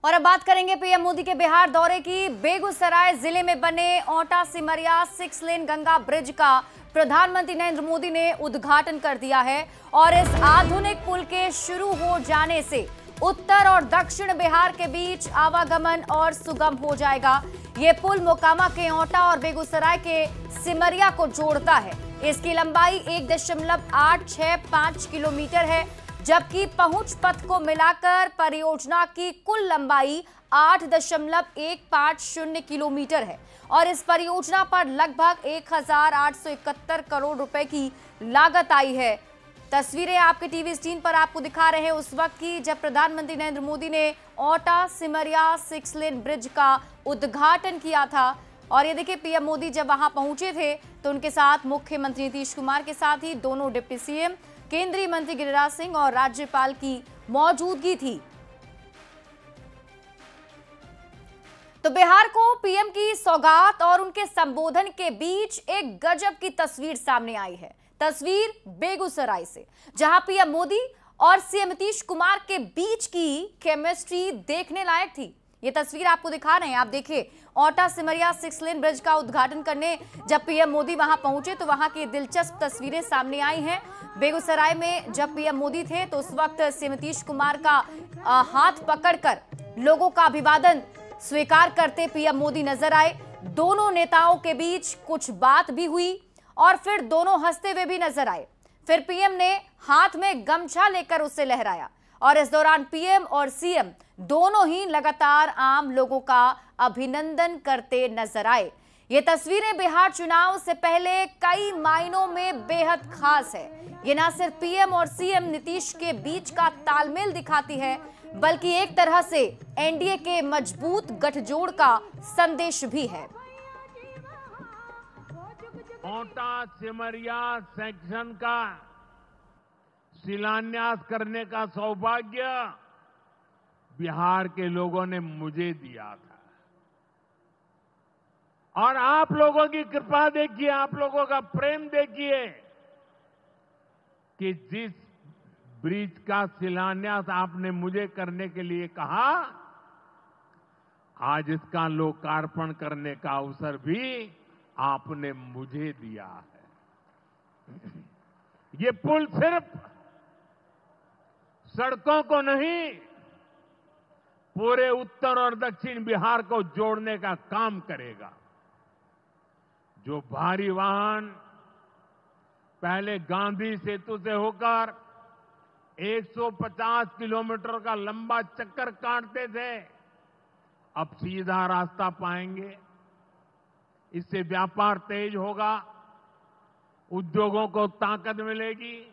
और अब बात करेंगे पीएम मोदी के बिहार दौरे की। बेगूसराय जिले में बने ओटा सिमरिया 6 लेन गंगा ब्रिज का प्रधानमंत्री नरेंद्र मोदी ने उद्घाटन कर दिया है और इस आधुनिक पुल के शुरू हो जाने से उत्तर और दक्षिण बिहार के बीच आवागमन और सुगम हो जाएगा। ये पुल मोकामा के ओटा और बेगूसराय के सिमरिया को जोड़ता है। इसकी लंबाई 1.865 किलोमीटर है, जबकि पहुंच पथ को मिलाकर परियोजना की कुल लंबाई 8.150 किलोमीटर है और इस परियोजना पर लगभग 1871 करोड़ रुपए की लागत आई है। तस्वीरें आपके टीवी स्क्रीन पर आपको दिखा रहे हैं उस वक्त की जब प्रधानमंत्री नरेंद्र मोदी ने ओटा सिमरिया 6 लेन ब्रिज का उद्घाटन किया था। और ये देखिए, पीएम मोदी जब वहां पहुंचे थे तो उनके साथ मुख्यमंत्री नीतीश कुमार के साथ ही दोनों डिप्टी सीएम, केंद्रीय मंत्री गिरिराज सिंह और राज्यपाल की मौजूदगी थी। तो बिहार को पीएम की सौगात और उनके संबोधन के बीच एक गजब की तस्वीर सामने आई है। तस्वीर बेगूसराय से, जहां पीएम मोदी और सीएम नीतीश कुमार के बीच की केमिस्ट्री देखने लायक थी। ये तस्वीर आपको दिखा रहे हैं, आप देखिए। ओटा सिमरिया 6 लेन ब्रिज का उद्घाटन करने जब पीएम मोदी वहां पहुंचे तो वहां की दिलचस्प तस्वीरें सामने आई हैं। बेगूसराय में जब पीएम मोदी थे तो उस वक्त सीएम नीतीश कुमार का हाथ पकड़कर लोगों का अभिवादन स्वीकार करते पीएम मोदी नजर आए। दोनों नेताओं के बीच कुछ बात भी हुई और फिर दोनों हंसते हुए भी नजर आए। फिर पीएम ने हाथ में गमछा लेकर उसे लहराया और इस दौरान पीएम और सीएम दोनों ही लगातार आम लोगों का अभिनंदन करते नजर आए। ये तस्वीरें बिहार चुनाव से पहले कई मायनों में बेहद खास है। ये न सिर्फ पीएम और सीएम नीतीश के बीच का तालमेल दिखाती है, बल्कि एक तरह से एनडीए के मजबूत गठजोड़ का संदेश भी है। ओटा सिमरिया सेक्शन का शिलान्यास करने का सौभाग्य बिहार के लोगों ने मुझे दिया था और आप लोगों की कृपा देखिए, आप लोगों का प्रेम देखिए कि जिस ब्रिज का शिलान्यास आपने मुझे करने के लिए कहा, आज इसका लोकार्पण करने का अवसर भी आपने मुझे दिया है। ये पुल सिर्फ सड़कों को नहीं, पूरे उत्तर और दक्षिण बिहार को जोड़ने का काम करेगा। जो भारी वाहन पहले गांधी सेतु से होकर 150 किलोमीटर का लंबा चक्कर काटते थे, अब सीधा रास्ता पाएंगे। इससे व्यापार तेज होगा, उद्योगों को ताकत मिलेगी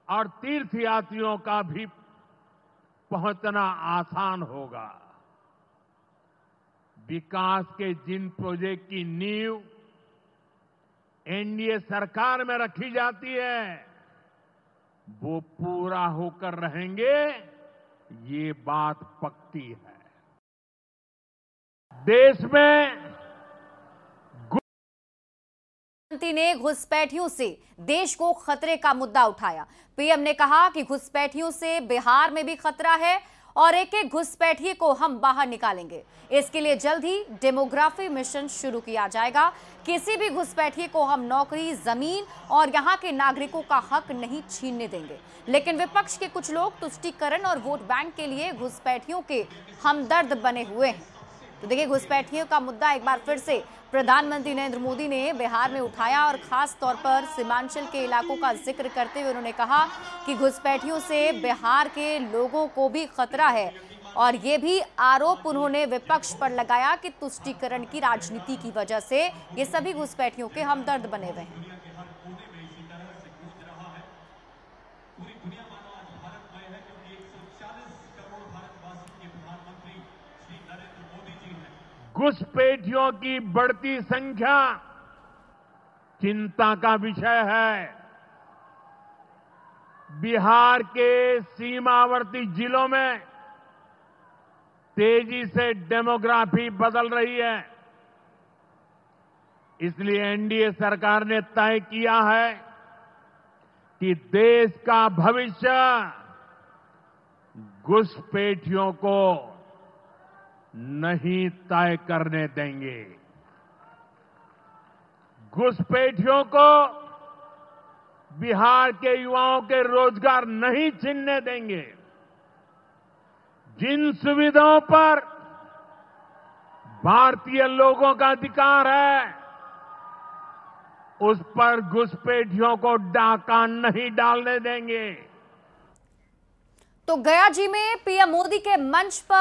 और तीर्थयात्रियों का भी पहुंचना आसान होगा। विकास के जिन प्रोजेक्ट की नींव एनडीए सरकार में रखी जाती है, वो पूरा होकर रहेंगे, ये बात पक्की है। देश में प्रधानमंत्री ने घुसपैठियों से देश को खतरे का मुद्दा उठाया। पीएम ने कहा कि घुसपैठियों से बिहार में भी खतरा है और एक एक घुसपैठिए को हम बाहर निकालेंगे। इसके लिए जल्द ही डेमोग्राफी मिशन शुरू किया जाएगा। किसी भी घुसपैठिए को हम नौकरी, जमीन और यहाँ के नागरिकों का हक नहीं छीनने देंगे। लेकिन विपक्ष के कुछ लोग तुष्टीकरण और वोट बैंक के लिए घुसपैठियों के हमदर्द बने हुए हैं। तो देखिए, घुसपैठियों का मुद्दा एक बार फिर से प्रधानमंत्री नरेंद्र मोदी ने बिहार में उठाया और खास तौर पर सीमांचल के इलाकों का जिक्र करते हुए उन्होंने कहा कि घुसपैठियों से बिहार के लोगों को भी खतरा है। और ये भी आरोप उन्होंने विपक्ष पर लगाया कि तुष्टीकरण की राजनीति की वजह से ये सभी घुसपैठियों के हमदर्द बने हुए हैं। घुसपैठियों की बढ़ती संख्या चिंता का विषय है। बिहार के सीमावर्ती जिलों में तेजी से डेमोग्राफी बदल रही है। इसलिए एनडीए सरकार ने तय किया है कि देश का भविष्य घुसपैठियों को नहीं तय करने देंगे। घुसपैठियों को बिहार के युवाओं के रोजगार नहीं छीनने देंगे। जिन सुविधाओं पर भारतीय लोगों का अधिकार है, उस पर घुसपैठियों को डाका नहीं डालने देंगे। तो गया जी में पीएम मोदी के मंच पर